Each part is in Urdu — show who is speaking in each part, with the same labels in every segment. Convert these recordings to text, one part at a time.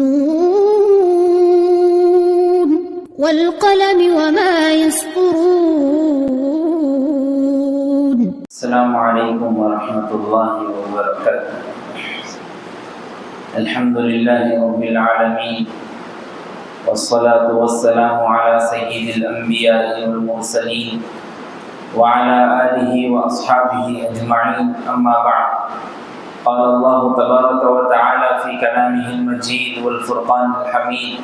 Speaker 1: نون والقلم وما يسطرون.
Speaker 2: السلام علیکم ورحمۃ اللہ وبرکاتہ. الحمد للہ رب العالمین والصلاة والسلام على سید الانبیاء والمرسلین وعلى آلہ واصحابہ اجمعین. اما بعد. قال اللہ تبارک وتعالی فی کلامہ المجید والفرقان الحمید.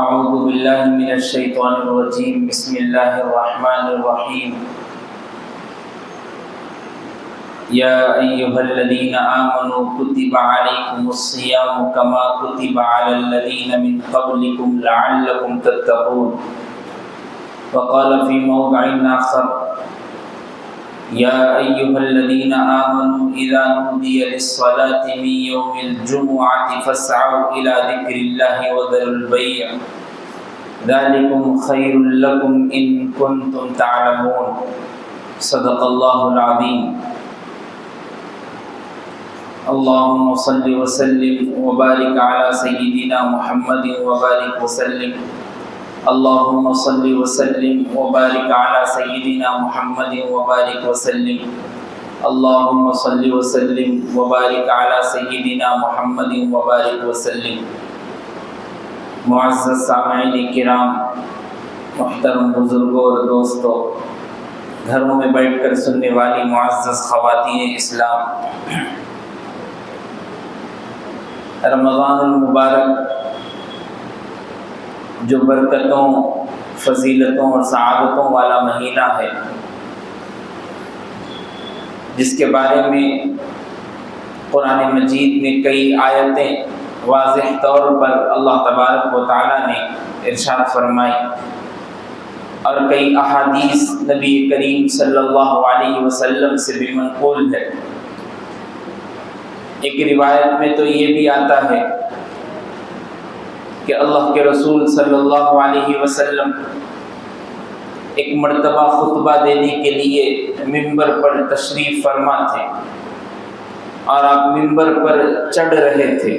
Speaker 2: اعوذ باللہ من الشیطان الرجیم. بسم اللہ الرحمن الرحیم. یا ایہا الذین آمنوا کتب علیکم الصیام کما کتب علی الذین من قبلکم لعلکم تتقون. وقال فی موضع آخر یا ایہا الذین آمنوا اذا نودی للصلاة من یوم الجمعة فاسعوا الى ذکر اللہ وذروا البیع ذلکم خیر لکم ان کنتم تعلمون. صدق اللہ العظیم. اللهم صل وسلم وبارك على سيدنا محمد وبارك وسلم. اللهم صل وسلم وبارك على سيدنا محمد وبارك وسلم. اللهم صل وسلم وبارك على سيدنا محمد وبارك وسلم. معزز سامعین کرام، محترم بزرگوں اور دوستوں، گھروں میں بیٹھ کر سننے والی معزز خواتین اسلام، رمضان المبارک جو برکتوں، فضیلتوں اور سعادتوں والا مہینہ ہے، جس کے بارے میں قرآن مجید میں کئی آیتیں واضح طور پر اللہ تبارک و تعالیٰ نے ارشاد فرمائی اور کئی احادیث نبی کریم صلی اللہ علیہ وسلم سے بھی منقول ہے. ایک روایت میں تو یہ بھی آتا ہے کہ اللہ کے رسول صلی اللہ علیہ وسلم ایک مرتبہ خطبہ دینے کے لیے ممبر پر تشریف فرما تھے اور آپ ممبر پر چڑھ رہے تھے،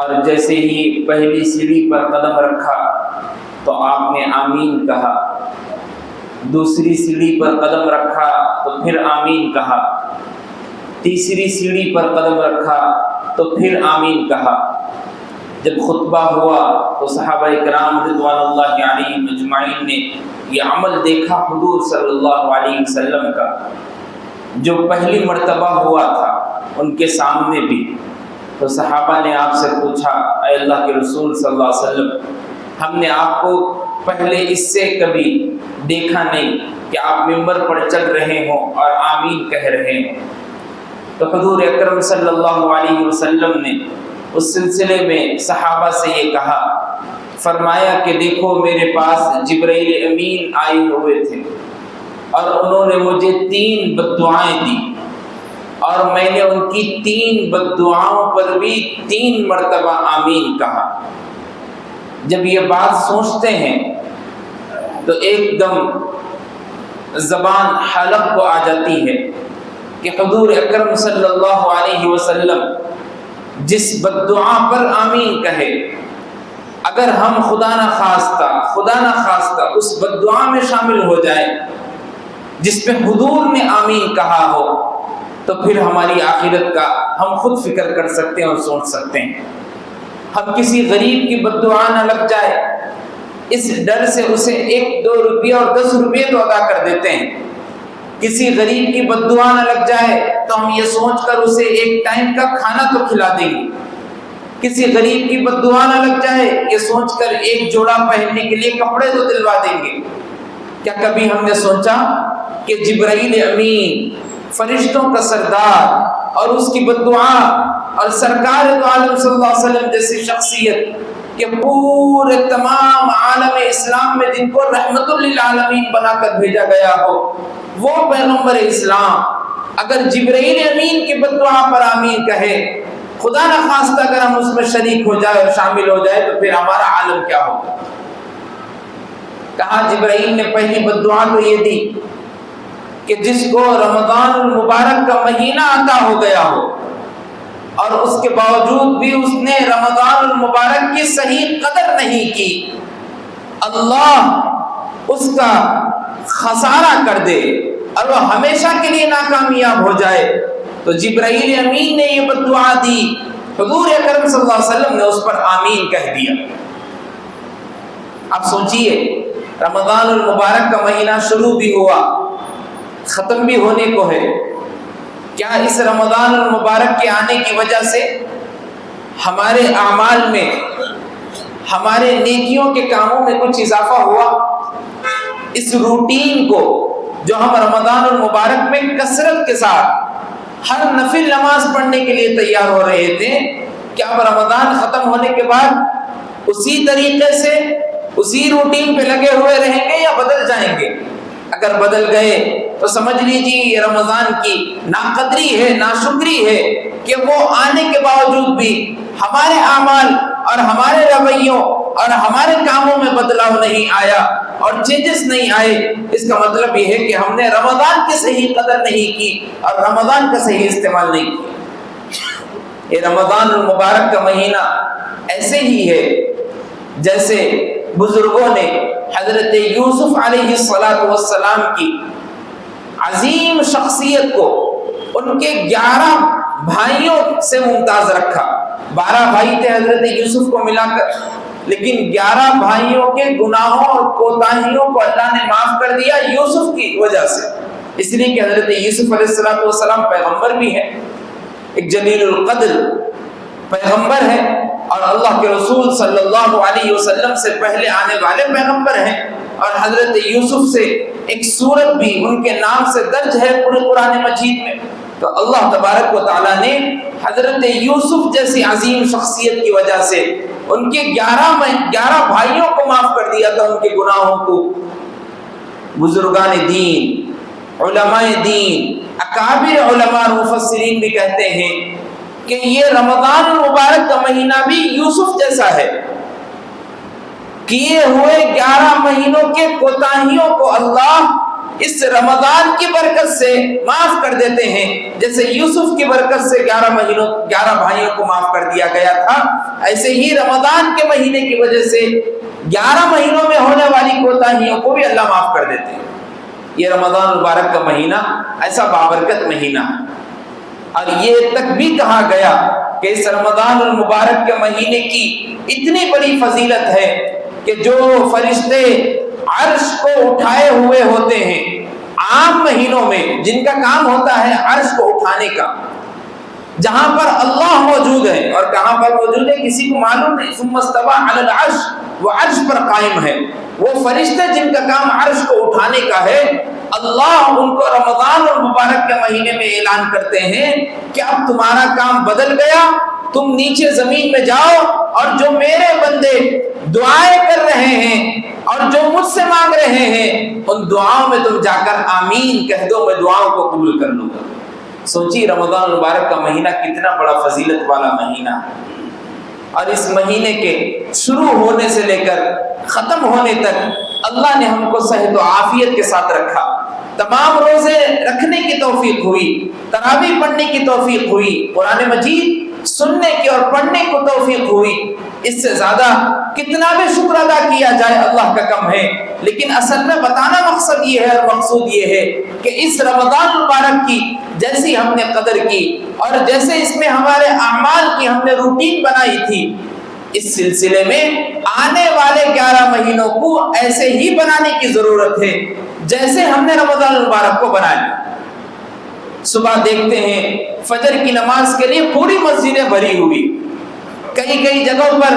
Speaker 2: اور جیسے ہی پہلی سیڑھی پر قدم رکھا تو آپ نے آمین کہا، دوسری سیڑھی پر قدم رکھا تو پھر آمین کہا، تیسری سیڑھی پر قدم رکھا تو پھر آمین کہا. جب خطبہ ہوا تو صحابہ کرام رضوان اللہ علیہم اجمعین نے یہ عمل دیکھا حضور صلی اللہ علیہ وسلم کا، جو پہلی مرتبہ ہوا تھا ان کے سامنے بھی. تو صحابہ نے آپ سے پوچھا، اے اللہ کے رسول صلی اللہ علیہ وسلم، ہم نے آپ کو پہلے اس سے کبھی دیکھا نہیں کہ آپ ممبر پر چل رہے ہوں اور آمین کہہ رہے ہوں. تو حضور اکرم صلی اللہ علیہ وسلم نے اس سلسلے میں صحابہ سے یہ کہا، فرمایا کہ دیکھو میرے پاس جبرائیل امین آئے ہوئے تھے اور انہوں نے مجھے 3 بددعائیں دی، اور میں نے ان کی 3 بددعاؤں پر بھی 3 مرتبہ آمین کہا. جب یہ بات سوچتے ہیں تو ایک دم زبان حلق کو آ جاتی ہے کہ حضور اکرم صلی اللہ علیہ وسلم جس بددعا پر آمین کہے، اگر ہم خدا نخواستہ اس بددعا میں شامل ہو جائیں جس پہ حضور نے آمین کہا ہو، تو پھر ہماری آخرت کا ہم خود فکر کر سکتے ہیں اور سوچ سکتے ہیں. ہم کسی غریب کی بددعا نہ لگ جائے اس ڈر سے اسے 1-2 روپیہ اور 10 روپیہ تو ادا کر دیتے ہیں. کسی غریب کی بددعا نہ لگ جائے تو ہم یہ سوچ کر اسے 1 ٹائم کا کھانا تو کھلا دیں گے. کسی غریب کی بددعا نہ لگ جائے یہ سوچ کر 1 جوڑا پہننے کے لیے کپڑے تو دلوا دیں گے. کیا کبھی ہم نے سوچا کہ جبرائیل امین، فرشتوں کا سردار، اور اس کی بددعا، اور سرکار دو عالم صلی اللہ علیہ وسلم جیسی شخصیت کہ پورے تمام عالم اسلام میں جن کو رحمت للعالمین بنا کر بھیجا گیا ہو، وہ پیغمبر اسلام اگر جبرائیل امین کی بددعا پر آمین کہے، خدا نہ خواستہ اگر ہم اس میں شریک ہو جائے اور شامل ہو جائے تو پھر ہمارا عالم کیا ہوگا. کہا جبرائیل نے پہلی بددعا تو یہ دی کہ جس کو رمضان المبارک کا مہینہ عطا ہو گیا ہو اور اس کے باوجود بھی اس نے رمضان صحیح قدر نہیں کی، اللہ اس کا خسارہ کر دے اور وہ ہمیشہ کے لیے ناکامیاب ہو جائے، تو جبرائیل امین نے یہ بد دعا دی، حضور اکرم صلی اللہ علیہ وسلم نے اس پر آمین کہہ دیا۔ اب سوچئے، رمضان المبارک کا مہینہ شروع بھی ہوا، ختم بھی ہونے کو ہے، کیا اس رمضان المبارک کے آنے کی وجہ سے ہمارے اعمال میں، ہمارے نیکیوں کے کاموں میں کچھ اضافہ ہوا؟ اس روٹین کو جو ہم رمضان المبارک میں کثرت کے ساتھ ہر نفل نماز پڑھنے کے لیے تیار ہو رہے تھے، کیا اب رمضان ختم ہونے کے بعد اسی طریقے سے اسی روٹین پہ لگے ہوئے رہیں گے یا بدل جائیں گے؟ اگر بدل گئے تو سمجھ لیجیے یہ رمضان کی ناقدری ہے، ناشکری ہے کہ وہ آنے کے باوجود بھی ہمارے اعمال اور ہمارے رویوں اور ہمارے کاموں میں بدلاؤ نہیں آیا اور چینجز نہیں آئے۔ اس کا مطلب یہ ہے کہ ہم نے رمضان کی صحیح قدر نہیں کی اور رمضان کا صحیح استعمال نہیں کیا۔ یہ رمضان المبارک کا مہینہ ایسے ہی ہے جیسے بزرگوں نے حضرت یوسف علیہ السلام کی عظیم شخصیت کو ان کے 11 بھائیوں سے ممتاز رکھا۔ 12 بھائی تھے حضرت یوسف کو ملا کر، لیکن 11 بھائیوں کے گناہوں اور کوتاہیوں کو اللہ نے معاف کر دیا یوسف کی وجہ سے، اس لیے کہ حضرت یوسف علیہ السلام پیغمبر بھی ہیں، ایک جلیل القدر پیغمبر ہے اور اللہ کے رسول صلی اللہ علیہ وسلم سے پہلے آنے والے پیغمبر ہیں، اور حضرت یوسف سے ایک سورت بھی ان کے نام سے درج ہے پورے قرآن مجید میں۔ تو اللہ تبارک و تعالیٰ نے حضرت یوسف جیسی عظیم شخصیت کی وجہ سے ان کے 11 بھائیوں کو معاف کر دیا تھا، ان کے گناہوں کو۔ بزرگان دین، علماء دین، اکابر علماء مفسرین بھی کہتے ہیں کہ یہ رمضان المبارک کا مہینہ بھی یوسف جیسا ہے، کیے ہوئے 11 مہینوں کے کوتاہیوں کو اللہ اس رمضان کی برکت سے معاف کر دیتے ہیں، جیسے یوسف کی برکت سے 11 بھائیوں کو معاف کر دیا گیا تھا، ایسے ہی رمضان کے مہینے کی وجہ سے 11 مہینوں میں ہونے والی کوتاہیوں کو بھی اللہ معاف کر دیتے ہیں۔ یہ رمضان المبارک کا مہینہ ایسا بابرکت مہینہ ہے، اور یہ تک بھی کہا گیا کہ اس رمضان المبارک کے مہینے کی اتنی بڑی فضیلت ہے کہ جو فرشتے عرش کو اٹھائے ہوئے ہوتے ہیں عام مہینوں میں، جن کا کام ہوتا ہے عرش کو اٹھانے کا، جہاں پر اللہ موجود ہے، اور کہاں پر موجود ہے کسی کو معلوم نہیں، ثم استوى علی العرش، وہ عرش پر قائم ہے، وہ فرشتے جن کا کام عرش کو اٹھانے کا ہے، اللہ ان کو رمضان المبارک کے مہینے میں اعلان کرتے ہیں کہ اب تمہارا کام بدل گیا، تم نیچے زمین میں جاؤ اور جو میرے بندے دعائیں کر رہے ہیں اور جو مجھ سے مانگ رہے ہیں ان دعاؤں میں تم جا کر آمین کہہ دو، میں دعاؤں کو قبول کر لوں گا۔ سوچی رمضان المبارک کا مہینہ کتنا بڑا فضیلت والا مہینہ ہے، اور اس مہینے کے شروع ہونے سے لے کر ختم ہونے تک اللہ نے ہم کو صحت و عافیت کے ساتھ رکھا، تمام روزے رکھنے کی توفیق ہوئی، تراویح پڑھنے کی توفیق ہوئی، قرآن مجید سننے کی اور پڑھنے کو توفیق ہوئی۔ اس سے زیادہ کتنا بھی شکر ادا کیا جائے اللہ کا کم ہے، لیکن اصل میں بتانا مقصد یہ ہے اور مقصود یہ ہے کہ اس رمضان المبارک کی جیسی ہم نے قدر کی اور جیسے اس میں ہمارے اعمال کی ہم نے روٹین بنائی تھی، اس سلسلے میں آنے والے 11 مہینوں کو ایسے ہی بنانے کی ضرورت ہے جیسے ہم نے رمضان المبارک کو بنایا۔ صبح دیکھتے ہیں فجر کی نماز کے لیے پوری مسجدیں بھری ہوئی، کئی جگہوں پر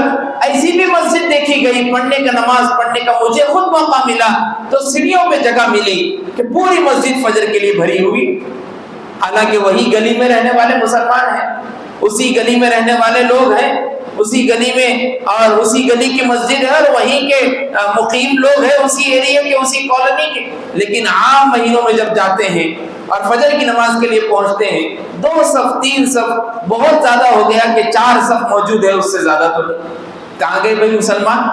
Speaker 2: ایسی بھی مسجد دیکھی گئی پڑھنے کا، نماز پڑھنے کا مجھے خود موقع ملا تو سیڑھیوں پہ جگہ ملی کہ پوری مسجد فجر کے لیے بھری ہوئی، حالانکہ وہی گلی میں رہنے والے مسلمان ہیں، اسی گلی میں رہنے والے لوگ ہیں، اسی گلی میں اور اسی گلی کی مسجد ہے اور وہیں کے مقیم لوگ ہیں، اسی ایریا کے، اسی کالونی کے، لیکن عام مہینوں میں جب جاتے ہیں اور فجر کی نماز کے لیے پہنچتے ہیں 2 صف 3 صف، بہت زیادہ ہو گیا کہ 4 صف موجود ہے، اس سے زیادہ تو نہیں۔ کہاں گئے بھائی مسلمان؟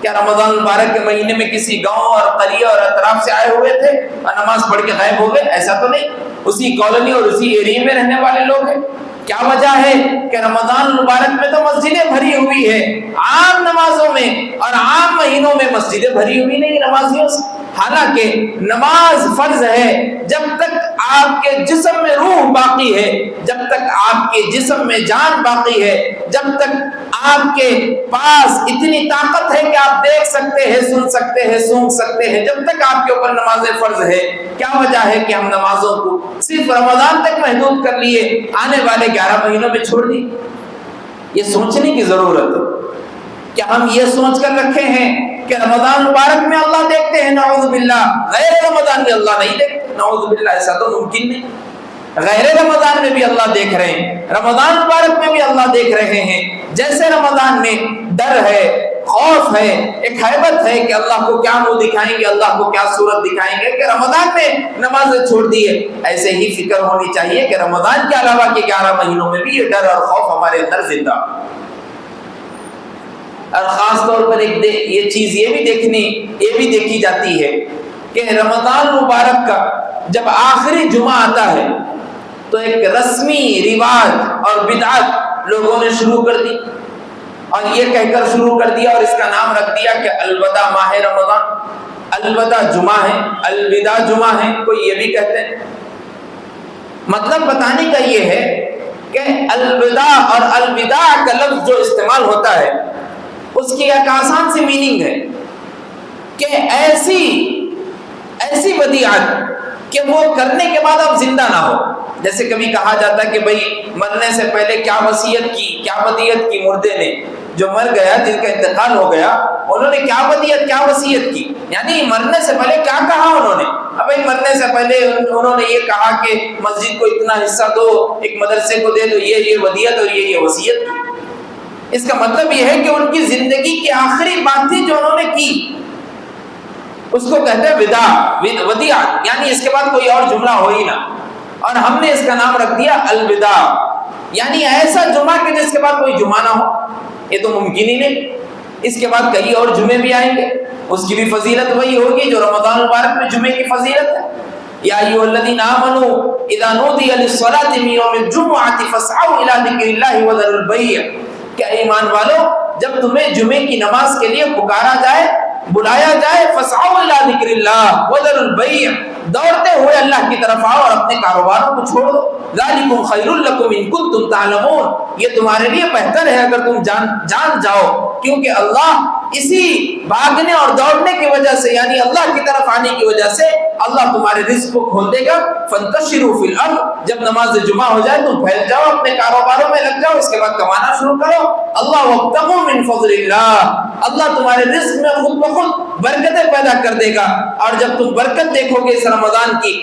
Speaker 2: کیا رمضان المبارک کے مہینے میں کسی گاؤں اور قریہ اور اطراف سے آئے ہوئے تھے اور نماز پڑھ کے غائب ہو گئے؟ ایسا تو نہیں، اسی کالونی اور اسی ایریا میں رہنے والے لوگ ہیں۔ کیا وجہ ہے کہ رمضان مبارک میں تو مسجدیں بھری ہوئی ہے، عام نمازوں میں اور عام مہینوں میں مسجدیں بھری ہوئی نہیں نمازیوں سے، حالانکہ نماز فرض ہے جب تک آپ کے جسم میں روح باقی ہے، جب تک آپ کے جسم میں جان باقی ہے، جب تک آپ کے پاس اتنی طاقت ہے کہ آپ دیکھ سکتے ہیں، سن سکتے ہیں، سونگ سکتے ہیں، جب تک آپ کے اوپر نمازیں فرض ہے۔ کیا وجہ ہے کہ ہم نمازوں کو صرف رمضان تک محدود کر لیے، آنے والے 11 مہینوں میں چھوڑ دی؟ یہ سوچنے کی ضرورت ہے کہ ہم یہ سوچ کر رکھے ہیں کہ رمضان مبارک میں اللہ دیکھتے ہیں، نعوذ باللہ، غیر رمضان میں اللہ نہیں دیکھتے، نعوذ باللہ، ایسا تو ممکن نہیں۔ غیر رمضان میں بھی اللہ دیکھ رہے ہیں، رمضان مبارک میں بھی اللہ دیکھ رہے ہیں۔ جیسے رمضان میں ڈر ہے، خوف ہے، ایک ہیبت ہے کہ اللہ کو کیا منہ دکھائیں گے، اللہ کو کیا صورت دکھائیں گے کہ رمضان میں نمازیں چھوڑ دیے، ایسے ہی فکر ہونی چاہیے کہ رمضان کے علاوہ کے 11 مہینوں میں بھی یہ ڈر اور خوف ہمارے اندر زندہ۔ اور خاص طور پر یہ چیز یہ بھی دیکھی جاتی ہے کہ رمضان مبارک کا جب آخری جمعہ آتا ہے تو ایک رسمی رواج اور بدعت لوگوں نے شروع کر دی، اور یہ کہہ کر شروع کر دیا اور اس کا نام رکھ دیا کہ الوداع ماہ رمضان، الوداع جمعہ ہے، الوداع جمعہ ہے، کوئی یہ بھی کہتے ہیں۔ مطلب بتانے کا یہ ہے کہ الوداع اور الوداع کا لفظ جو استعمال ہوتا ہے اس کی ایک آسان سی میننگ ہے کہ ایسی بدیعت کہ وہ کرنے کے بعد اب زندہ نہ ہو۔ جیسے کبھی کہا جاتا ہے کہ بھئی مرنے سے پہلے کیا وصیت کی، کیا بدیعت کی مردے نے، جو مر گیا، جن کا انتقال ہو گیا، انہوں نے کیا بدیعت، کیا وصیت کی، یعنی مرنے سے پہلے کیا کہا انہوں نے۔ اب بھئی مرنے سے پہلے انہوں نے یہ کہا کہ مسجد کو اتنا حصہ دو، ایک مدرسے کو دے دو، یہ ودیعت اور یہ وصیت کی۔ اس کا مطلب یہ ہے کہ ان کی زندگی کی آخری بات تھی جو انہوں نے کی، اس کو کہتے ہیں ودیعہ، یعنی اس کے بعد کوئی اور جملہ ہو ہی نہ، اور ہم نے اس کا نام رکھ دیا الوداع، یعنی ایسا جمعہ کہ جس کے بعد کوئی جمعہ نہ ہو۔ یہ تو ممکن ہی نہیں، اس کے بعد کئی اور جمعے بھی آئیں گے، اس کی بھی فضیلت وہی ہوگی جو رمضان مبارک میں جمعے کی فضیلت ہے۔ یا ایھا الذین آمنوا اذا نودی للصلاۃ من یوم الجمعۃ فاسعوا الی ذکر اللہ وذروا البیع، کہ ایمان والو جب تمہیں جمعے کی نماز کے لیے پکارا جائے، بلایا جائے، فاسعوا الی ذکر اللہ وذروا البیع، دوڑتے ہوئے اللہ کی طرف آؤ اور اپنے کاروباروں کو چھوڑ دو۔ ذالکم خیر لکم ان کنتم تعلمون، یہ تمہارے لیے بہتر ہے اگر تم جان جاؤ، کیونکہ اللہ اسی بھاگنے اور دوڑنے کی وجہ سے، یعنی اللہ کی طرف آنے کی وجہ سے اللہ تمہارے رزق کو کھول دے گا۔ فانتشروا فی الارض، جب نماز جمعہ ہو جائے تم پھیل جاؤ، اپنے کاروباروں میں لگ جاؤ، اس کے بعد کمانا شروع کرو۔ اللہ وابتغوا من فضل اللہ، اللہ تمہارے رزق میں خود بخود برکتیں پیدا کر دے گا، اور جب تم برکت دیکھو گے اس رمضان کی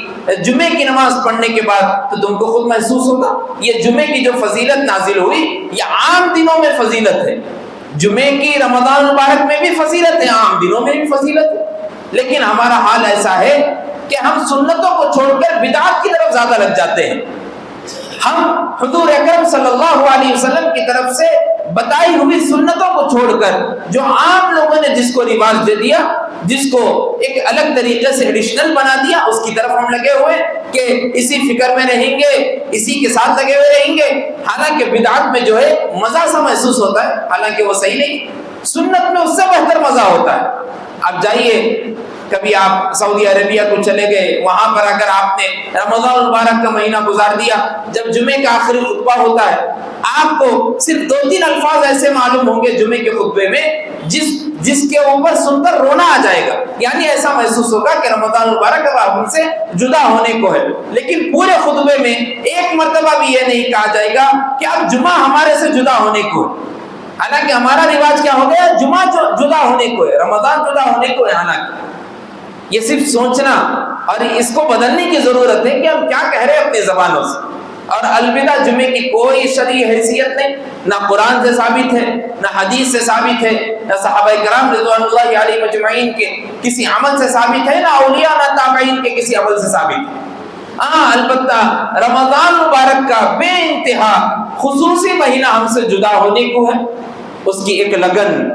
Speaker 2: جمعے کی نماز پڑھنے کے بعد تو تم کو خود محسوس ہوگا۔ یہ جمعے کی جو فضیلت نازل ہوئی یہ عام دنوں میں فضیلت ہے، جمعے کی رمضان مبارک میں بھی فضیلت ہے، عام دنوں میں بھی فضیلت ہے، لیکن ہمارا حال ایسا ہے کہ ہم سنتوں کو چھوڑ کر بدعات کی طرف زیادہ لگ جاتے ہیں۔ ہم حضور اکرم صلی اللہ علیہ وسلم کی طرف سے بتائی ہوئی سنتوں کو چھوڑ کر جو عام لوگوں نے جس کو رواج دے دیا، جس کو ایک الگ طریقے سے ایڈیشنل بنا دیا، اس کی طرف ہم لگے ہوئے کہ اسی فکر میں رہیں گے، اسی کے ساتھ لگے ہوئے رہیں گے، حالانکہ بدعات میں جو ہے مزہ سا محسوس ہوتا ہے، حالانکہ وہ صحیح نہیں، سنت میں اس سے بہتر مزہ ہوتا ہے۔ اب جائیے کبھی آپ سعودی عربیہ کو چلے گئے، وہاں پر اگر آپ نے رمضان المبارک کا مہینہ گزار دیا، جب جمعے کا آخری خطبہ ہوتا ہے آپ کو صرف 2-3 الفاظ ایسے معلوم ہوں گے جمعے کے خطبے میں جس کے اوپر سن کر رونا آ جائے گا، یعنی ایسا محسوس ہوگا کہ رمضان المبارک اب ہم سے جدا ہونے کو ہے، لیکن پورے خطبے میں ایک مرتبہ بھی یہ نہیں کہا جائے گا کہ اب جمعہ ہمارے سے جدا ہونے کو ہے، حالانکہ ہمارا رواج کیا ہو گیا، جمعہ جدا ہونے کو ہے، رمضان جدا ہونے کو ہے۔ حالانکہ یہ صرف سوچنا اور اس کو بدلنے کی ضرورت ہے کہ ہم کیا کہہ رہے ہیں اپنی زبانوں سے۔ اور الوداع جمعے کی کوئی شرعی حیثیت نہیں، نہ قرآن سے ثابت ہے، نہ حدیث سے ثابت ہے، نہ صحابہ کرام رضوان اللہ علیہ مجمعین کے کسی عمل سے ثابت ہے، نہ اولیاء نہ تابعین کے کسی عمل سے ثابت ہے۔ البتہ رمضان مبارک کا بے انتہا خصوصی مہینہ ہم سے جدا ہونے کو ہے، اس کی ایک لگن،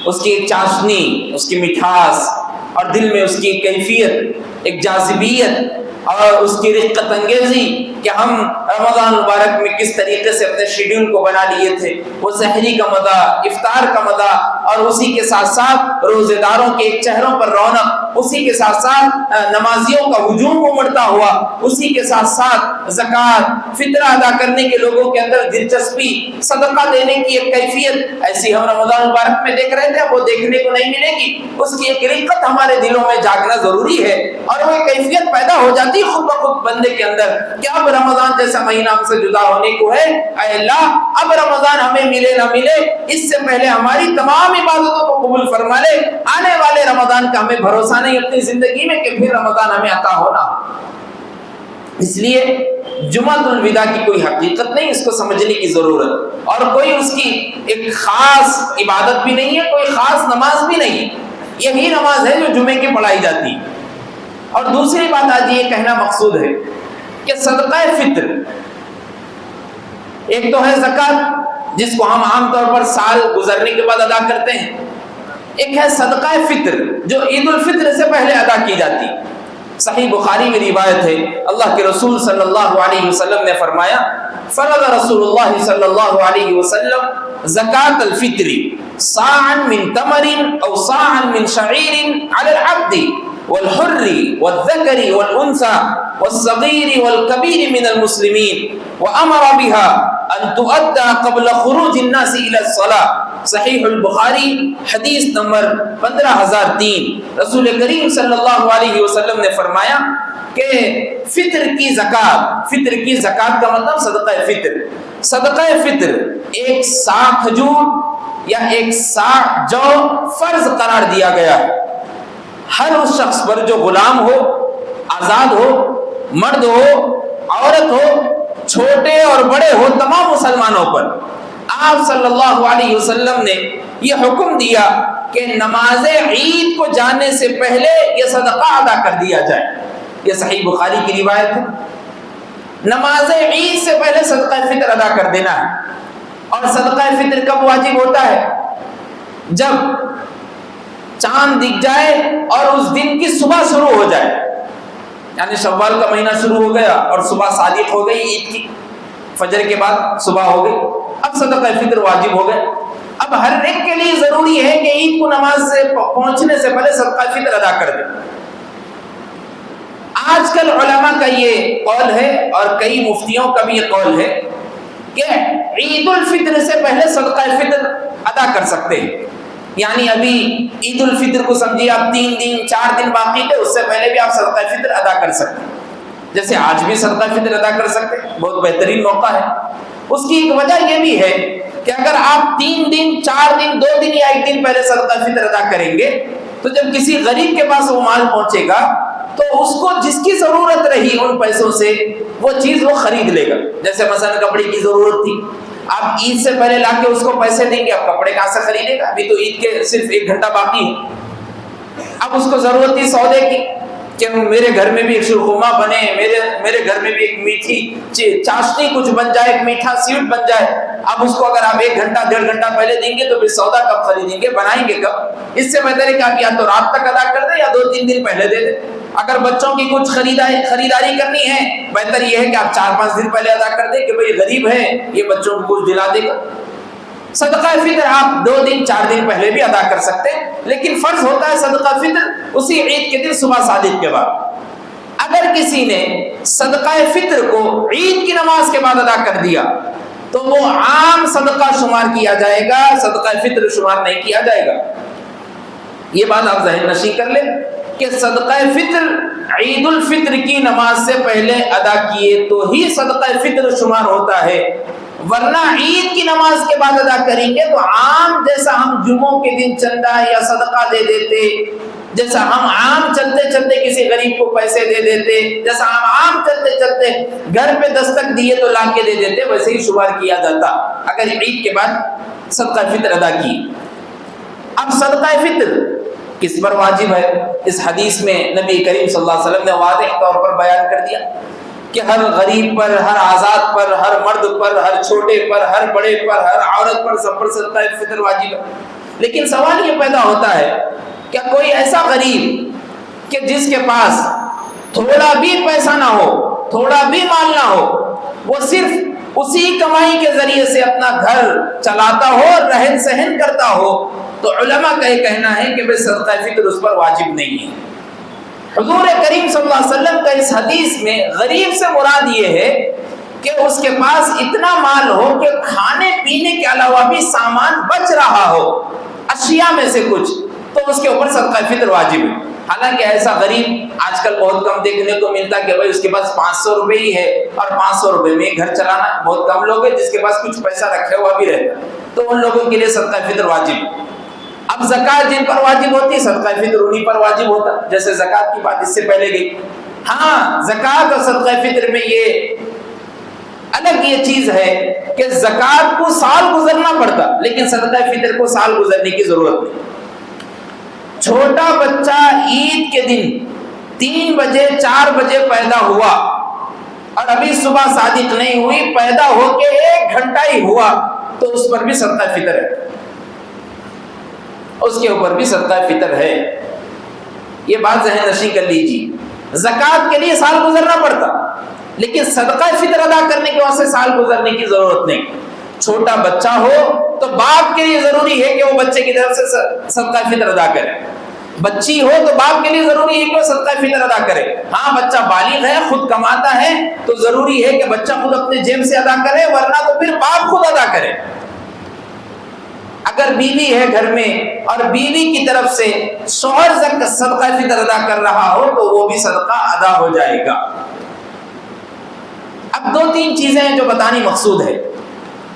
Speaker 2: اس کی ایک چاشنی، اس کی مٹھاس، اور دل میں اس کی ایک کیفیت، ایک جاذبیت، اور اس کی رقت انگیزی کہ ہم رمضان مبارک میں کس طریقے سے اپنے شیڈیول کو بنا لیے تھے، وہ سحری کا مزہ، افطار کا مزہ، اور اسی کے ساتھ ساتھ روزے داروں کے چہروں پر رونق، اسی کے ساتھ ساتھ نمازیوں کا ہجوم امڑتا ہوا، اسی کے ساتھ ساتھ زکوٰۃ فطرہ ادا کرنے کے لوگوں کے اندر دلچسپی، صدقہ دینے کی ایک کیفیت ایسی ہم رمضان مبارک میں دیکھ رہے تھے، وہ دیکھنے کو نہیں ملے گی۔ اس کی ایک رقت ہمارے دلوں میں جاگنا ضروری ہے، اور وہ کیفیت پیدا ہو جاتی خود بخود بندے کے اندر کہ اب رمضان جیسا مہینہ ہم سے جدا ہونے کو ہے، اے اللہ اب رمضان ہمیں ملے نہ ملے، اس سے پہلے ہماری تمام عبادتوں کو قبول فرما لے۔ آنے والے رمضان کا ہمیں بھروسہ نہیں اپنی زندگی میں کہ پھر رمضان ہمیں عطا ہونا۔ اس لیے جمعۃ الوداع کی کوئی حقیقت نہیں، اس کو سمجھنے کی ضرورت، اور کوئی اس کی ایک خاص عبادت بھی نہیں ہے، کوئی خاص نماز بھی نہیں ہے، یہی نماز ہے جو جمعے کی پڑھائی جاتی ہے۔ اور دوسری بات آج یہ کہنا مقصود ہے کہ صدقہ فطر، ایک تو ہے زکوٰۃ جس کو ہم عام طور پر سال گزرنے کے بعد ادا کرتے ہیں، ایک ہے صدقہ فطر جو عید الفطر سے پہلے ادا کی جاتی ہے۔ صحیح بخاری میں روایت ہے، اللہ کے رسول صلی اللہ علیہ وسلم نے فرمایا، فرض رسول اللہ صلی اللہ علیہ وسلم زکاة الفطر صاعا من تمر او صاعا من شعیر علی العبد والحر والذکر والانثى والصغیر والکبیر من المسلمین وامر بها ان تؤدى قبل خروج الناس الى الصلاة۔ صحیح البخاری حدیث نمبر 15003۔ رسول کریم صلی اللہ علیہ وسلم نے فرمایا کہ فطر کی زکوٰۃ، فطر کی زکوٰۃ کا مطلب صدقہ فطر، صدقہ فطر ایک صاع کھجور یا ایک صاع جو فرض قرار دیا گیا ہے ہر اس شخص پر جو غلام ہو، آزاد ہو، مرد ہو، عورت ہو، چھوٹے اور بڑے ہو، تمام مسلمانوں پر آپ صلی اللہ علیہ وسلم نے یہ حکم دیا کہ نماز عید کو جانے سے پہلے یہ صدقہ ادا کر دیا جائے۔ یہ صحیح بخاری کی روایت ہے، نماز عید سے پہلے صدقہ فطر ادا کر دینا ہے۔ اور صدقہ فطر کب واجب ہوتا ہے؟ جب چاند دکھ جائے اور اس دن کی صبح شروع ہو جائے، یعنی شوال کا مہینہ شروع ہو گیا اور صبح صادق ہو گئی عید کی، فجر کے بعد صبح ہو گئی، اب صدقہ فطر واجب ہو گئے۔ اب ہر ایک کے لیے ضروری ہے کہ عید کو نماز سے پہنچنے سے پہلے صدقہ فطر ادا کر دے۔ آج کل علماء کا یہ قول ہے اور کئی مفتیوں کا بھی یہ قول ہے کہ عید الفطر سے پہلے صدقہ فطر ادا کر سکتے ہیں، یعنی ابھی عید الفطر کو سمجھیے آپ 3 دن 4 دن باقی تھے، اس سے پہلے بھی آپ صدقہ فطر ادا کر سکتے ہیں، جیسے آج بھی صدقہ فطر ادا کر سکتے ہیں، بہت بہترین موقع ہے۔ اس کی ایک وجہ یہ بھی ہے کہ اگر آپ 3 دن 4 دن 2 دن یا 1 دن پہلے صدقہ فطر ادا کریں گے تو جب کسی غریب کے پاس وہ مال پہنچے گا تو اس کو جس کی ضرورت رہی ان پیسوں سے وہ چیز وہ خرید لے گا۔ جیسے مثلا کپڑے کی ضرورت تھی، آپ عید سے پہلے لا کے اس کو پیسے دیں گے، اب کپڑے کہاں سے خریدے گا؟ ابھی تو عید کے صرف 1 گھنٹہ باقی ہے۔ اب اس کو ضرورت تھی سودے کی کہ میرے گھر میں بھی ایک شرخومہ بنے، میرے گھر میں بھی ایک میٹھی چاشنی کچھ بن جائے، ایک میٹھا سویٹ بن جائے۔ اب اس کو اگر آپ 1 گھنٹہ 1.5 گھنٹہ پہلے دیں گے تو پھر سودا کب خریدیں گے، بنائیں گے کب؟ اس سے بہتر ہے کہ آپ یا تو رات تک ادا کر دیں یا 2-3 دن پہلے دے دیں۔ اگر بچوں کی کچھ خریداری کرنی ہے، بہتر یہ ہے کہ آپ 4-5 دن پہلے ادا کر دیں کہ بھئی غریب ہے یہ بچوں کو کچھ دلا دے گا۔ صدقہ فطر آپ 2 دن 4 دن پہلے بھی ادا کر سکتے ہیں، لیکن فرض ہوتا ہے صدقہ فطر اسی عید کے دن صبح صادق کے بعد۔ اگر کسی نے صدقہ فطر کو عید کی نماز کے بعد ادا کر دیا تو وہ عام صدقہ شمار کیا جائے گا، صدقہ فطر شمار نہیں کیا جائے گا۔ یہ بات آپ ذہن نشین کر لیں کہ صدقہ فطر عید الفطر کی نماز سے پہلے ادا کیے تو ہی صدقہ فطر شمار ہوتا ہے، ورنہ عید کی نماز کے بعد ادا کریں گے تو عام جیسا ہم جمعوں کے دن چندہ یا صدقہ دے دیتے، جیسا ہم عام چلتے چلتے کسی غریب کو پیسے دے دیتے، جیسا ہم عام چلتے چلتے گھر پہ دستک دیے تو لا کے دے دیتے، ویسے ہی شمار کیا جاتا اگر عید کے بعد صدقہ فطر ادا کی۔ اب صدقہ فطر کس پر واجب ہے؟ اس حدیث میں نبی کریم صلی اللہ علیہ وسلم نے واضح طور پر بیان کر دیا کہ ہر غریب پر، ہر آزاد پر، ہر مرد پر، ہر چھوٹے پر، ہر بڑے پر، ہر عورت پر، سب پر صدقہ فطر واجب ہے۔ لیکن سوال یہ پیدا ہوتا ہے کیا کوئی ایسا غریب کہ جس کے پاس تھوڑا بھی پیسہ نہ ہو، تھوڑا بھی مال نہ ہو، وہ صرف اسی کمائی کے ذریعے سے اپنا گھر چلاتا ہو، رہن سہن کرتا ہو، تو علماء کا یہ کہنا ہے کہ بھئی صدقہ فطر اس پر واجب نہیں ہے۔ حضور کریم صلی اللہ علیہ وسلم کا اس حدیث میں غریب سے مراد یہ ہے کہ اس کے پاس اتنا مال ہو کہ کھانے پینے کے علاوہ بھی سامان بچ رہا ہو، اشیاء میں سے کچھ، تو اس کے اوپر صدقہ فطر واجب ہے۔ حالانکہ ایسا غریب آج کل بہت کم دیکھنے کو ملتا کہ بھائی اس کے پاس 500 روپے ہی ہے اور 500 روپے میں گھر چلانا، بہت کم لوگ ہیں جس کے پاس کچھ پیسہ رکھے ہوا بھی رہتا، تو ان لوگوں کے لیے صدقہ فطر واجب ہے۔ اب زکوٰۃ جن پر واجب ہوتی، صدقہ فطر انہی پر واجب ہوتا، جیسے زکوٰۃ کی بات اس سے پہلے گئی۔ ہاں، زکوٰۃ اور صدقہ فطر میں یہ الگ یہ چیز ہے کہ زکوٰۃ کو سال گزرنا پڑتا، لیکن صدقہ فطر کو سال گزرنے کی ضرورت نہیں۔ چھوٹا بچہ عید کے دن 3 بجے 4 بجے پیدا ہوا اور ابھی صبح صادق نہیں ہوئی، پیدا ہو کے 1 گھنٹہ ہی ہوا، تو اس پر بھی صدقہ فطر ہے، اس کے اوپر بھی صدقہ فطر ہے۔ یہ بات ذہن نشین کر لیجیے۔ زکوٰۃ کے لیے سال گزرنا پڑتا، لیکن صدقہ فطر ادا کرنے کے واسطے سال گزرنے کی ضرورت نہیں۔ چھوٹا بچہ ہو تو باپ کے لیے ضروری ہے کہ وہ بچے کی طرف سے صدقہ فطر ادا کرے، بچی ہو تو باپ کے لیے ضروری ہے کہ وہ صدقہ فطر ادا کرے۔ ہاں، بچہ بالغ ہے، خود کماتا ہے، تو ضروری ہے کہ بچہ خود اپنے جیب سے ادا کرے، ورنہ تو پھر باپ خود ادا کرے۔ اگر بیوی ہے گھر میں اور بیوی کی طرف سے شوہر صدقہ فطر ادا کر رہا ہو تو وہ بھی صدقہ ادا ہو جائے گا۔ اب 2-3 چیزیں ہیں جو بتانی مقصود ہے۔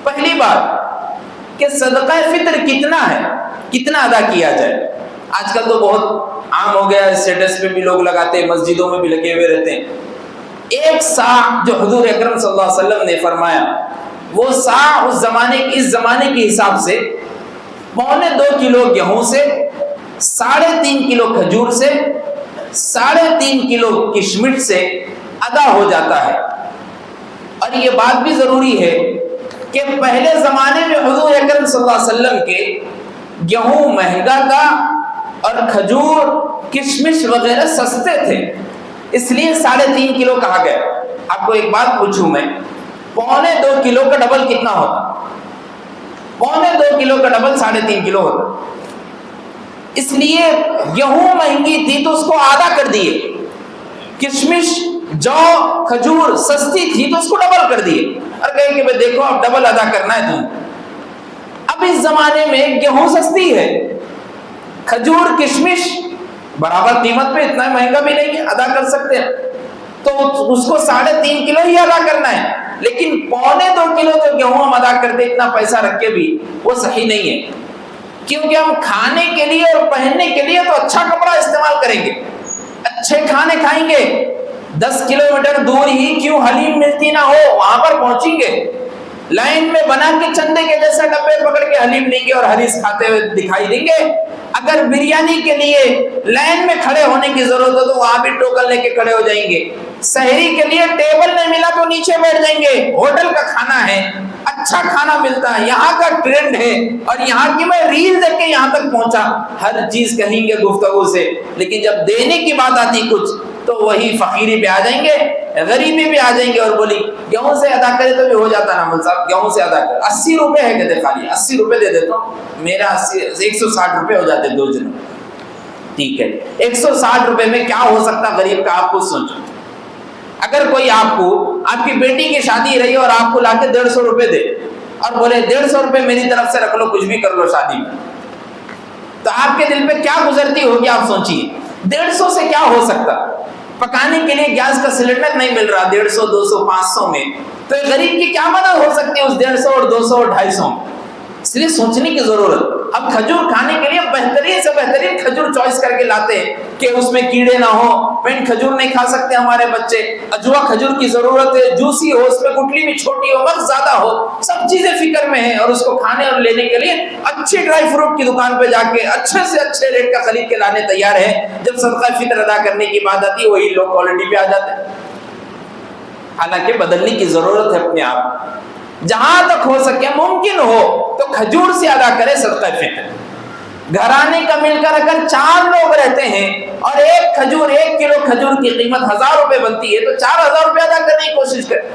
Speaker 2: پہلی بات کہ صدقہ فطر کتنا ہے، کتنا ادا کیا جائے۔ آج کل تو بہت عام ہو گیا، اسٹیٹس پہ بھی لوگ لگاتے ہیں، مسجدوں میں بھی لگے ہوئے رہتے ہیں۔ 1 صاع جو حضور اکرم صلی اللہ علیہ وسلم نے فرمایا، وہ صاع اس زمانے کے حساب سے 2.25 کلو گیہوں سے، 3.5 کلو کھجور سے، 3.5 کلو کشمش سے ادا ہو جاتا ہے۔ اور یہ بات بھی ضروری ہے کہ پہلے زمانے میں حضور اکرم صلی اللہ علیہ وسلم کے گیہوں مہنگا تھا اور کھجور کشمش وغیرہ سستے تھے، اس لیے 3.5 کلو کہا گیا۔ آپ کو ایک بات پوچھوں میں، 2.25 کلو کا ڈبل کتنا ہوتا؟ 2.25 کلو کا ڈبل 3.5 کلو ہوتا۔ اس لیے گیہوں مہنگی تھی تو اس کو آدھا کر دیے، کشمش جو کھجور سستی تھی تو اس کو ڈبل کر دیے، اور کہیں کہ دیکھو اب ڈبل ادا کرنا ہے تم۔ اب اس زمانے میں گیہوں سستی ہے، کھجور کشمش برابر قیمت پہ، اتنا مہنگا بھی نہیں ہے، ادا کر سکتے ہیں، تو اس کو 3.5 کلو ہی ادا کرنا ہے۔ لیکن 2.25 کلو جو گیہوں ہم ادا کرتے اتنا پیسہ رکھ کے بھی وہ صحیح نہیں ہے، کیونکہ ہم کھانے کے لیے اور پہننے کے لیے تو اچھا کپڑا استعمال کریں گے، اچھے کھانے کھائیں گے، 10 کلومیٹر دور ہی کیوں حلیم ملتی نہ ہو وہاں پر پہنچیں گے، لائن میں بنا کے چندے کے جیسا ڈبے پکڑ کے حلیم لیں گے اور حدیث کھاتے ہوئے دکھائی دیں گے۔ اگر بریانی کے لیے لائن میں کھڑے ہونے کی ضرورت ہو تو وہاں بھی ٹوکن لے کے کھڑے ہو جائیں گے، سحری کے لیے ٹیبل نہیں ملا تو نیچے بیٹھ جائیں گے۔ ہوٹل کا کھانا ہے، اچھا کھانا ملتا ہے، یہاں کا ٹرینڈ ہے، اور یہاں کی میں ریل دیکھ کے یہاں تک پہنچا، ہر چیز کہیں گے گفتگو سے، لیکن جب دینے کی بات آتی کچھ تو وہی فقیری پہ آ جائیں گے، غریبی پہ آ جائیں گے، اور بولی گیہوں سے ادا کرے تو بھی ہو جاتا نا مول صاحب، گیہوں سے ادا کر 80 روپے ہے، کہتے خالی 80 روپے دے دیتا ہوں، میرا 160 روپے ہو جاتے 2 دنوں۔ ٹھیک ہے، 160 روپے میں کیا ہو سکتا غریب کا، آپ خود سوچو۔ اگر کوئی آپ کو، آپ کی بیٹی کی شادی رہی اور آپ کو لا کے 150 روپے دے اور بولے 150 روپے میری طرف سے رکھ لو، کچھ بھی کر لو شادی میں، تو آپ کے دل پہ کیا گزرتی ہوگی آپ سوچیے۔ 150 سے کیا ہو سکتا؟ پکانے کے لیے گیس کا سلنڈر نہیں مل رہا 150 200 500 میں، تو غریب کی کیا مدد ہو سکتی ہے اس 150 اور 200 اور 250 میں؟ اس لیے سوچنے کی ضرورت۔ اب کھجور کھانے کے لیے بہترین سے بہترین کھجور چوائس کر کے لاتے ہیں کہ اس میں کیڑے نہ ہو، پینٹ کھجور نہیں کھا سکتے ہمارے بچے، اجوا کھجور کی ضرورت ہے، جوسی ہو، اس میں گٹلی بھی چھوٹی ہو، مغز زیادہ ہو، سب چیزیں فکر میں ہیں، اور اس کو کھانے اور لینے کے لیے اچھے ڈرائی فروٹ کی دکان پہ جا کے اچھے سے اچھے ریٹ کا خرید کے لانے تیار ہے۔ جب صدقہ فطر ادا کرنے کی بات آتی ہے وہی لو کوالٹی پہ آ جاتے ہیں۔ حالانکہ بدلنے کی ضرورت ہے اپنے آپ، جہاں تک ہو سکے ممکن ہو تو کھجور سے ادا کرے صدقہ فطر، گھرانے کا مل کر اگر 4 لوگ رہتے ہیں اور 1 کلو کھجور کی قیمت 1000 روپے بنتی ہے تو 4000 روپے ادا کرنے کی کوشش کریں.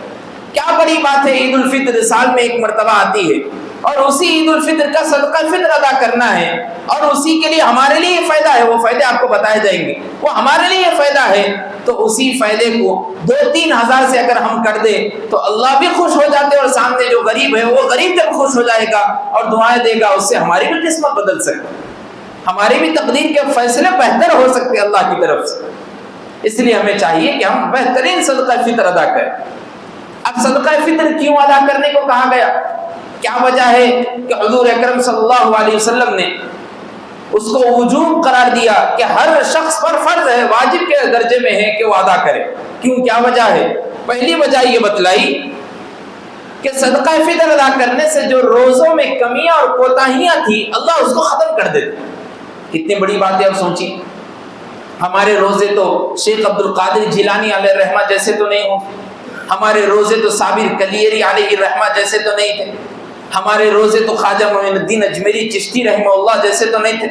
Speaker 2: کیا بڑی بات ہے، عید الفطر سال میں 1 مرتبہ آتی ہے اور اسی عید الفطر کا صدقہ فطر ادا کرنا ہے، اور اسی کے لیے ہمارے لیے یہ فائدہ ہے. وہ فائدے آپ کو بتائے جائیں گے، وہ ہمارے لیے یہ فائدہ ہے. تو اسی فائدے کو 2-3 ہزار سے اگر ہم کر دیں تو اللہ بھی خوش ہو جاتے، اور سامنے جو غریب ہے وہ غریب جب خوش ہو جائے گا اور دعائیں دے گا، اس سے ہماری بھی قسمت بدل سکتی، ہماری بھی تقدیر کے فیصلے بہتر ہو سکتے اللہ کی طرف سے. اس لیے ہمیں چاہیے کہ ہم بہترین صدقہ فطر ادا کریں. اب صدقہ فطر کیوں ادا کرنے کو کہا گیا؟ کیا وجہ ہے کہ حضور اکرم صلی اللہ علیہ وسلم نے اس کو وجوب قرار دیا کہ ہر شخص پر فرض ہے، واجب کے درجے میں ہے کہ وہ ادا کرے؟ کیوں، کیا وجہ ہے؟ پہلی وجہ یہ بتلائی کہ صدقہ فطر ادا کرنے سے جو روزوں میں کمیاں اور کوتاہیاں تھی اللہ اس کو ختم کر دیتے. کتنی بڑی بات ہے، اب سوچیے. ہمارے روزے تو شیخ عبد القادر جیلانی علیہ الرحمہ جیسے تو نہیں ہوں، ہمارے روزے تو صابر کلیری علیہ الرحمہ جیسے تو نہیں تھے، ہمارے روزے تو خواجہ معین الدین اجمیری چشتی رحمہ اللہ جیسے تو نہیں تھے،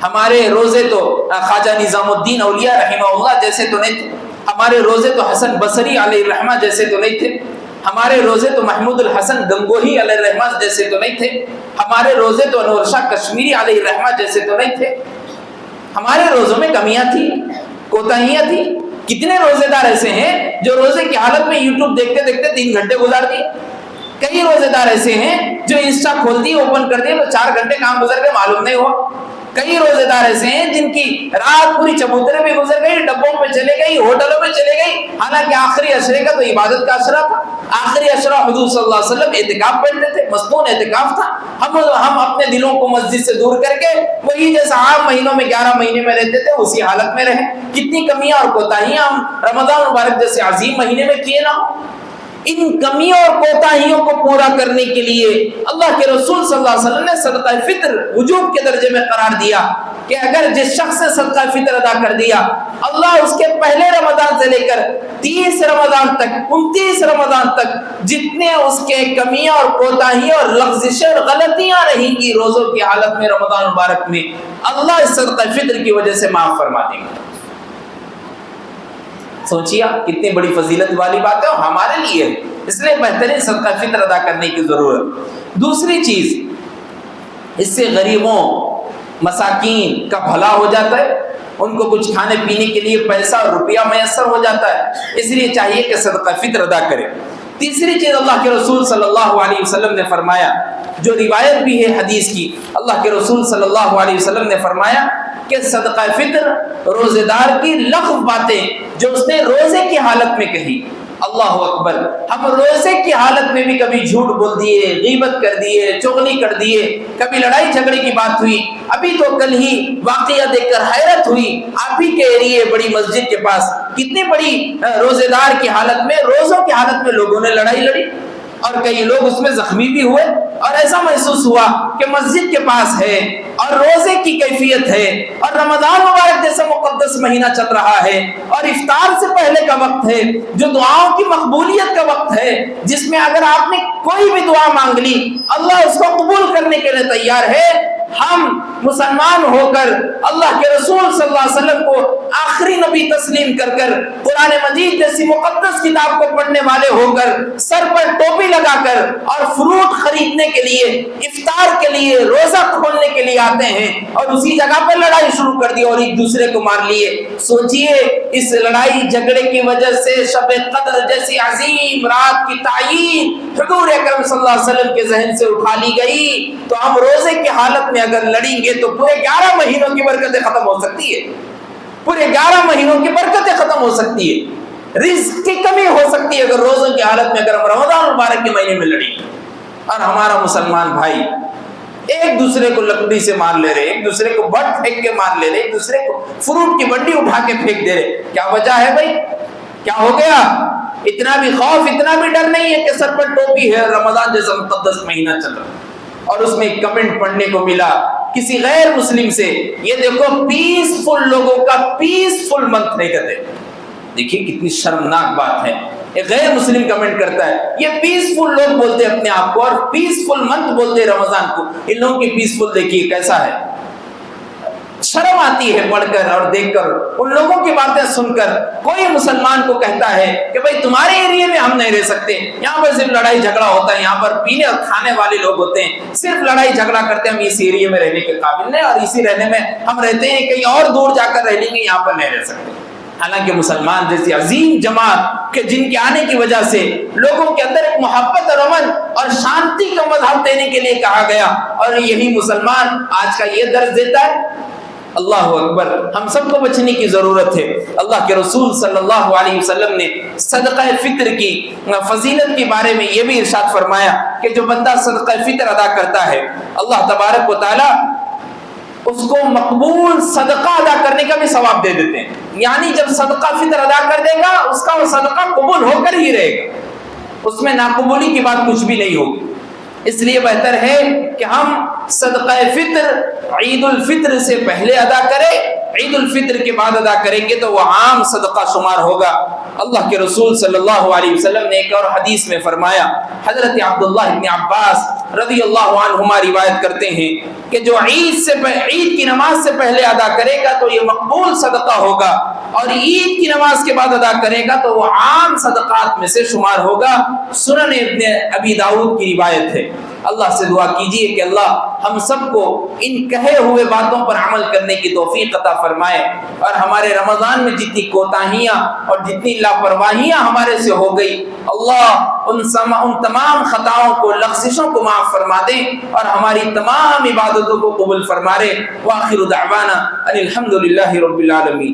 Speaker 2: ہمارے روزے تو خواجہ نظام الدین اولیاء رحمہ اللہ جیسے تو نہیں تھے، ہمارے روزے تو حسن بصری علیہ الرحمہ جیسے تو نہیں تھے، ہمارے روزے تو محمود الحسن گنگوہی علیہ الرحمہ جیسے تو نہیں تھے، ہمارے روزے تو انور شاہ کشمیری علیہ الرحمہ جیسے تو نہیں تھے. ہمارے روزوں میں کمیاں تھی، کوتاہیاں تھی. کتنے روزے دار ایسے ہیں جو روزے کی حالت میں یوٹیوب دیکھتے دیکھتے 3 گھنٹے گزار دیے. کئی روزے دار ایسے ہیں جو انسٹا کھول دی، اوپن کر دیے تو 4 گھنٹے کام گزر گئے معلوم نہیں ہوا. کئی روزے دار ایسے ہیں جن کی رات پوری چبوترے میں گزر گئی، ڈبوں میں چلے گئی، ہوٹلوں میں چلے گئی، حالانکہ آخری عشرے کا تو عبادت کا عشرہ تھا. آخری عشرہ حضور صلی اللہ علیہ وسلم اعتکاف بیٹھتے تھے، مصنون اعتکاف تھا. ہم اپنے دلوں کو مسجد سے دور کر کے وہی جیسا عام مہینوں میں 11 مہینے میں رہتے تھے اسی حالت میں رہے. کتنی کمیاں اور کوتاہیاں ہم رمضان مبارک جیسے عظیم مہینے میں کیے نہ ہو. ان کمیوں اور کوتاہیوں کو پورا کرنے کے لیے اللہ کے رسول صلی اللہ علیہ وسلم نے صدقہ فطر وجوب کے درجے میں قرار دیا کہ اگر جس شخص نے صدقہ فطر ادا کر دیا، اللہ اس کے پہلے رمضان سے لے کر 30 رمضان تک 29 رمضان تک جتنے اس کے کمیاں اور کوتاہیاں اور لغزشیں اور غلطیاں رہیں گی روزوں کی حالت میں رمضان مبارک میں، اللہ اس صدقہ فطر کی وجہ سے معاف فرما دیں گے. سوچیے کتنی بڑی فضیلت والی بات ہے اور ہمارے لیے، اس لیے بہترین صدقہ فطر ادا کرنے کی ضرورت. دوسری چیز، اس سے غریبوں مساکین کا بھلا ہو جاتا ہے، ان کو کچھ کھانے پینے کے لیے پیسہ اور روپیہ میسر ہو جاتا ہے، اس لیے چاہیے کہ صدقہ فطر ادا کرے. تیسری چیز اللہ کے رسول صلی اللہ علیہ وسلم نے فرمایا، جو روایت بھی ہے حدیث کی، اللہ کے رسول صلی اللہ علیہ وسلم نے فرمایا کہ صدقہ فطر روزے دار کی لغو باتیں جو اس نے روزے کی حالت میں کہی، اللہ اکبر، ہم روزے کی حالت میں بھی کبھی جھوٹ بول دیے، غیبت کر دیے، چغلی کر دیے، کبھی لڑائی جھگڑے کی بات ہوئی. ابھی تو کل ہی واقعہ دیکھ کر حیرت ہوئی، آپ ہی کے ایریے بڑی مسجد کے پاس کتنی بڑی روزے دار کی حالت میں، روزوں کی حالت میں لوگوں نے لڑائی لڑی اور کئی لوگ اس میں زخمی بھی ہوئے، اور ایسا محسوس ہوا کہ مسجد کے پاس ہے اور روزے کی کیفیت ہے اور رمضان مبارک جیسا مقدس مہینہ چل رہا ہے اور افطار سے پہلے کا وقت ہے جو دعاؤں کی مقبولیت کا وقت ہے، جس میں اگر آپ نے کوئی بھی دعا مانگ لی اللہ اس کو قبول کرنے کے لیے تیار ہے. ہم مسلمان ہو کر اللہ کے رسول صلی اللہ علیہ وسلم کو آخری نبی تسلیم کر کر قرآن مجید جیسی مقدس کتاب کو پڑھنے والے ہو کر سر پر ٹوپی لگا کر اور فروٹ خریدنے کے لیے، افطار کے لیے، روزہ کھولنے کے لیے آتے ہیں اور اسی جگہ پر لڑائی شروع کر دی اور ایک دوسرے کو مار لیے. سوچئے اس لڑائی جھگڑے کی وجہ سے شب قدر جیسی عظیم رات کی تعین حضور اکرم صلی اللہ علیہ وسلم کے ذہن سے اٹھا لی گئی. تو ہم روزے کی حالت میں اگر لڑیں گے تو پورے 11 مہینوں کی برکتیں ختم ہو سکتی ہے، پورے 11 مہینوں کی برکتیں ختم ہو سکتی ہے، رزق کی کمی ہو سکتی ہے اگر روزوں کی حالت میں اگر ہم رمضان مبارک کے مہینے میں لڑیں. اور ہمارا مسلمان بھائی ایک دوسرے کو لکڑی سے مار لے رہے، ایک دوسرے کو بٹ پھینک کے مار لے رہے، ایک دوسرے کو فروٹ کی بنڈی اٹھا کے پھینک دے رہے. کیا وجہ ہے بھائی؟ کیا ہو گیا؟ اتنا بھی خوف، اتنا بھی ڈر نہیں ہے کہ سر پر ٹوپی ہے، رمضان جیسا مقدس مہینہ چل رہا. اور اس میں ایک کمنٹ پڑھنے کو ملا کسی غیر مسلم سے، یہ دیکھو پیسفل لوگوں کا پیسفل منتھ نہیں کہتے. دیکھیے کتنی شرمناک بات ہے. ایک غیر مسلم کمنٹ کرتا ہے یہ پیسفل لوگ بولتے اپنے آپ کو اور پیسفل منتھ بولتے رمضان کو. ان لوگوں کی پیسفل دیکھیے کیسا ہے. شرم آتی ہے پڑھ کر اور دیکھ کر، ان لوگوں کی باتیں سن کر۔ کوئی مسلمان کو کہتا ہے کہ بھائی تمہارے ایریے میں ہم نہیں رہ سکتے، یہاں پر صرف لڑائی جھگڑا ہوتا ہے، یہاں پر پینے اور کھانے والے لوگ ہوتے ہیں، صرف لڑائی جھگڑا کرتے ہیں، ہم اس ایریے میں رہنے کے قابل نہیں، اور اسی رہنے میں ہم رہتے ہیں، کہیں اور دور جا کر رہ لیں گے، یہاں پر نہیں رہ سکتے۔ حالانکہ مسلمان جیسی عظیم جماعت کہ جن کے آنے کی وجہ سے لوگوں کے اندر ایک محبت اور امن اور شانتی کا مذہب دینے کے لیے کہا گیا، اور یہی مسلمان آج کا یہ درس دیتا ہے۔ اللہ اکبر، ہم سب کو بچنے کی ضرورت ہے۔ اللہ کے رسول صلی اللہ علیہ وسلم نے صدقہ فطر کی فضیلت کے بارے میں یہ بھی ارشاد فرمایا کہ جو بندہ صدقہ فطر ادا کرتا ہے، اللہ تبارک و تعالی اس کو مقبول صدقہ ادا کرنے کا بھی ثواب دے دیتے ہیں۔ یعنی جب صدقہ فطر ادا کر دے گا، اس کا وہ صدقہ قبول ہو کر ہی رہے گا، اس میں ناقبولی کی بات کچھ بھی نہیں ہوگی۔ اس لیے بہتر ہے کہ ہم صدقہ فطر عید الفطر سے پہلے ادا کریں، عید الفطر کے بعد ادا کریں گے تو وہ عام صدقہ شمار ہوگا۔ اللہ کے رسول صلی اللہ علیہ وسلم نے ایک اور حدیث میں فرمایا، حضرت عبداللہ ابن عباس رضی اللہ عنہما روایت کرتے ہیں کہ جو عید کی نماز سے پہلے ادا کرے گا تو یہ مقبول صدقہ ہوگا، اور عید کی نماز کے بعد ادا کرے گا تو وہ عام صدقات میں سے شمار ہوگا۔ سنن ابن ابی داؤد کی روایت ہے۔ اللہ سے دعا کیجئے کہ اللہ ہم سب کو ان کہے ہوئے باتوں پر عمل کرنے کی توفیق عطا فرمائے، اور ہمارے رمضان میں جتنی کوتاہیاں اور جتنی لاپرواہیاں ہمارے سے ہو گئی، اللہ ان تمام خطاؤں کو، لغزشوں کو معاف فرما دیں، اور ہماری تمام عبادتوں کو قبول فرما لے۔ وآخر دعوانا ان الحمد للہ رب العالمین۔